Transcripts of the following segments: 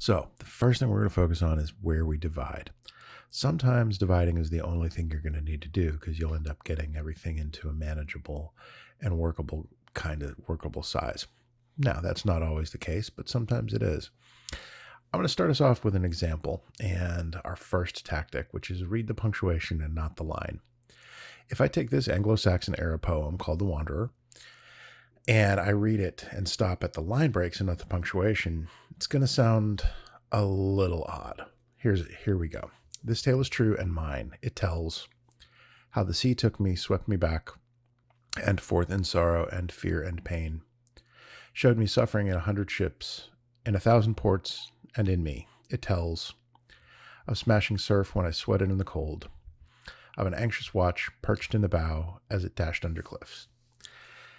So the first thing we're going to focus on is where we divide. Sometimes dividing is the only thing you're going to need to do because you'll end up getting everything into a manageable and workable size. Now, that's not always the case, but sometimes it is. I'm going to start us off with an example and our first tactic, which is read the punctuation and not the line. If I take this Anglo-Saxon era poem called The Wanderer, and I read it and stop at the line breaks and not the punctuation, it's going to sound a little odd. Here we go. This tale is true and mine. It tells how the sea took me, swept me back and forth in sorrow and fear and pain, showed me suffering in 100 ships, in 1,000 ports, and in me. It tells of smashing surf when I sweated in the cold, of an anxious watch perched in the bow as it dashed under cliffs.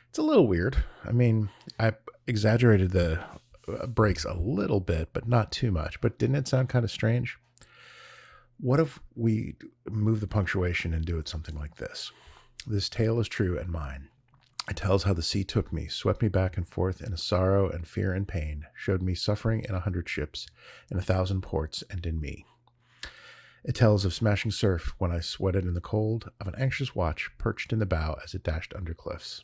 It's a little weird. I mean, I exaggerated the breaks a little bit, but not too much. But didn't it sound kind of strange? What if we move the punctuation and do it something like this? This tale is true and mine. It tells how the sea took me, swept me back and forth in a sorrow and fear and pain, showed me suffering in 100 ships, in 1,000 ports, and in me. It tells of smashing surf when I sweated in the cold, of an anxious watch perched in the bow as it dashed under cliffs.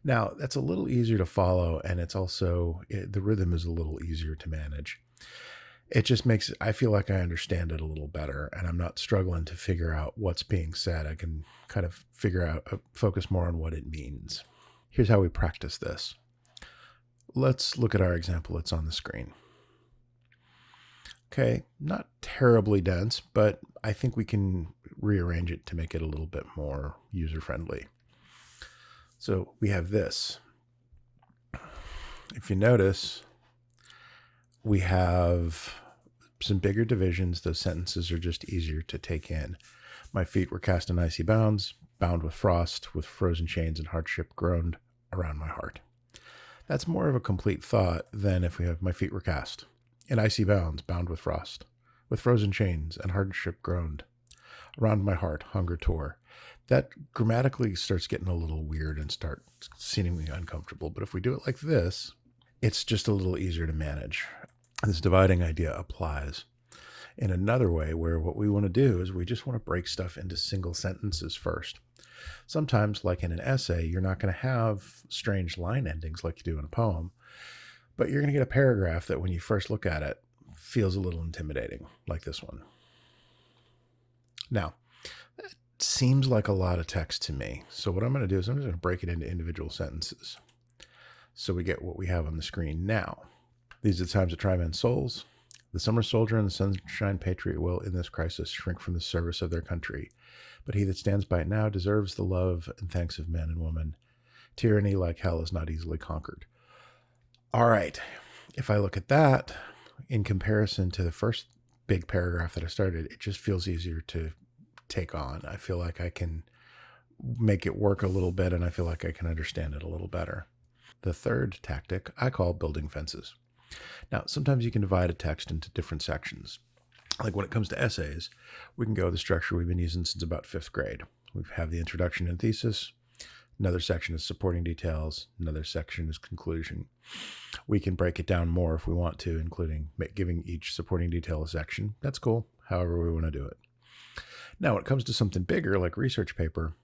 Now, that's a little easier to follow, and it's also, the rhythm is a little easier to manage. It just makes I feel like I understand it a little better, and I'm not struggling to figure out what's being said. I can kind of focus more on what it means. Here's how we practice this. Let's look at our example. It's on the screen. Okay, not terribly dense, but I think we can rearrange it to make it a little bit more user-friendly. So we have this. If you notice, we have some bigger divisions. Those sentences are just easier to take in. My feet were cast in icy bounds, bound with frost, with frozen chains and hardship groaned around my heart. That's more of a complete thought than if we have my feet were cast in icy bounds, bound with frost, with frozen chains and hardship groaned around my heart, hunger tore. That grammatically starts getting a little weird and starts seemingly uncomfortable. But if we do it like this, it's just a little easier to manage. This dividing idea applies in another way where what we want to do is we just want to break stuff into single sentences first. Sometimes, like in an essay, you're not going to have strange line endings like you do in a poem, but you're going to get a paragraph that when you first look at it feels a little intimidating, like this one. Now, that seems like a lot of text to me. So what I'm going to do is I'm just going to break it into individual sentences so we get what we have on the screen now. These are the times that try men's souls. The summer soldier and the sunshine patriot will, in this crisis, shrink from the service of their country. But he that stands by it now deserves the love and thanks of men and women. Tyranny, like hell, is not easily conquered. All right. If I look at that in comparison to the first big paragraph that I started, it just feels easier to take on. I feel like I can make it work a little bit, and I feel like I can understand it a little better. The third tactic I call building fences. Now, sometimes you can divide a text into different sections. Like when it comes to essays, we can go with the structure we've been using since about 5th grade. We have the introduction and thesis. Another section is supporting details. Another section is conclusion. We can break it down more if we want to, including giving each supporting detail a section. That's cool, however we want to do it. Now, when it comes to something bigger like research paper,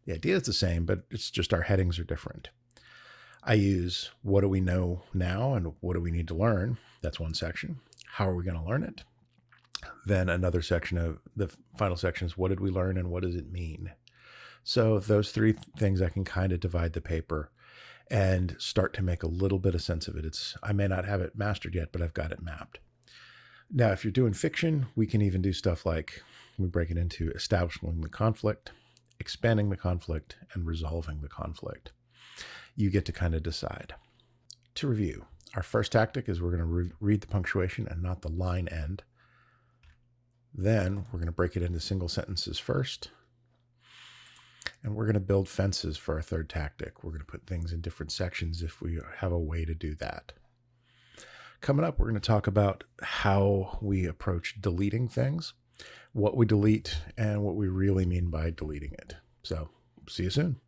the idea is the same, but it's just our headings are different. I use what do we know now and what do we need to learn? That's one section. How are we going to learn it? Then another section of the final section is what did we learn and what does it mean? So those three things I can kind of divide the paper and start to make a little bit of sense of it. I may not have it mastered yet, but I've got it mapped. Now, if you're doing fiction, we can even do stuff like we break it into establishing the conflict, expanding the conflict, and resolving the conflict. You get to kind of decide. To review, our first tactic is we're going to read the punctuation and not the line end. Then we're going to break it into single sentences first. And we're going to build fences for our third tactic. We're going to put things in different sections if we have a way to do that. Coming up, we're going to talk about how we approach deleting things, what we delete, and what we really mean by deleting it. So, see you soon.